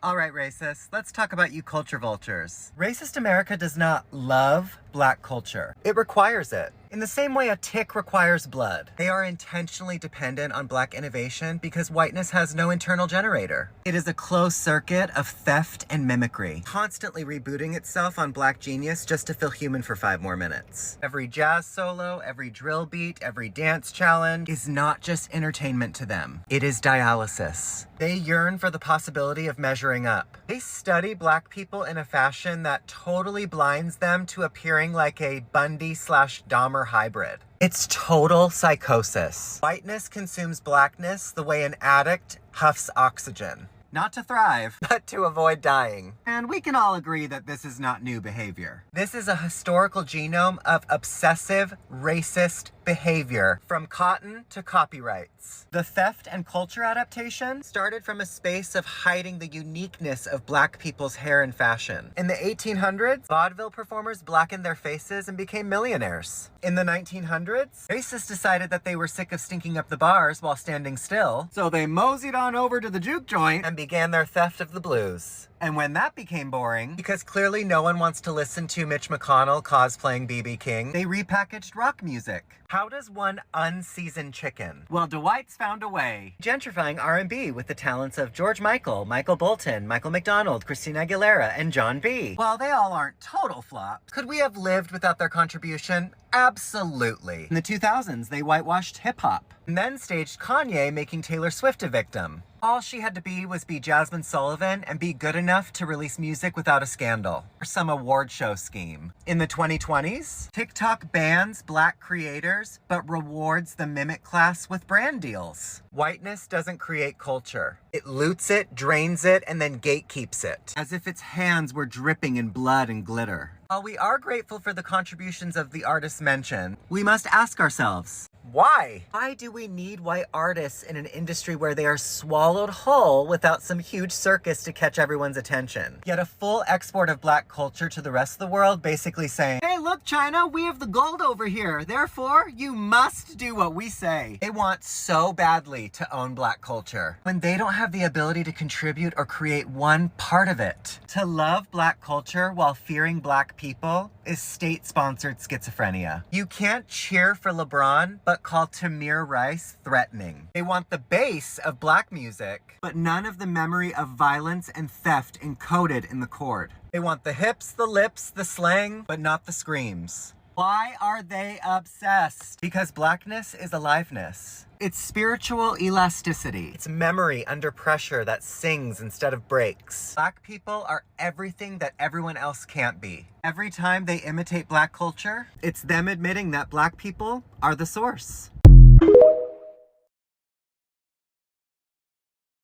All right, racists, let's talk about you culture vultures. Racist America does not love black culture. It requires it. In the same way a tick requires blood. They are intentionally dependent on black innovation because whiteness has no internal generator. It is a closed circuit of theft and mimicry, constantly rebooting itself on black genius just to feel human for 5 more minutes. Every jazz solo, every drill beat, every dance challenge is not just entertainment to them. It is dialysis. They yearn for the possibility of measuring up. They study black people in a fashion that totally blinds them to appearing like a Bundy/Dahmer hybrid. It's total psychosis. Whiteness consumes blackness the way an addict huffs oxygen. Not to thrive, but to avoid dying. And we can all agree that this is not new behavior. This is a historical genome of obsessive, racist behavior, from cotton to copyrights. The theft and culture adaptation started from a space of hiding the uniqueness of black people's hair and fashion. In the 1800s, vaudeville performers blackened their faces and became millionaires. In the 1900s, racists decided that they were sick of stinking up the bars while standing still, so they moseyed on over to the juke joint and began their theft of the blues. And when that became boring, because clearly no one wants to listen to Mitch McConnell cosplaying B.B. King, they repackaged rock music. How does one unseason chicken? Well, Dwight's found a way. Gentrifying R&B with the talents of George Michael, Michael Bolton, Michael McDonald, Christina Aguilera, and John B. While they all aren't total flops, could we have lived without their contribution? Absolutely. In the 2000s, they whitewashed hip-hop, and then staged Kanye making Taylor Swift a victim. All she had to be was be Jasmine Sullivan and be good enough to release music without a scandal or some award show scheme. In the 2020s, TikTok bans black creators but rewards the mimic class with brand deals. Whiteness doesn't create culture. It loots it, drains it, and then gatekeeps it, as if its hands were dripping in blood and glitter. While we are grateful for the contributions of the artists mentioned, we must ask ourselves, why? Why do we need white artists in an industry where they are swallowed whole without some huge circus to catch everyone's attention? Yet a full export of black culture to the rest of the world, basically saying, hey, look, China, we have the gold over here. Therefore, you must do what we say. They want so badly to own black culture when they don't have the ability to contribute or create one part of it. To love black culture while fearing black people is state-sponsored schizophrenia. You can't cheer for LeBron, but call Tamir Rice threatening. They want the bass of black music, but none of the memory of violence and theft encoded in the chord. They want the hips, the lips, the slang, but not the screams. Why are they obsessed? Because blackness is aliveness. It's spiritual elasticity. It's memory under pressure that sings instead of breaks. Black people are everything that everyone else can't be. Every time they imitate black culture, it's them admitting that black people are the source.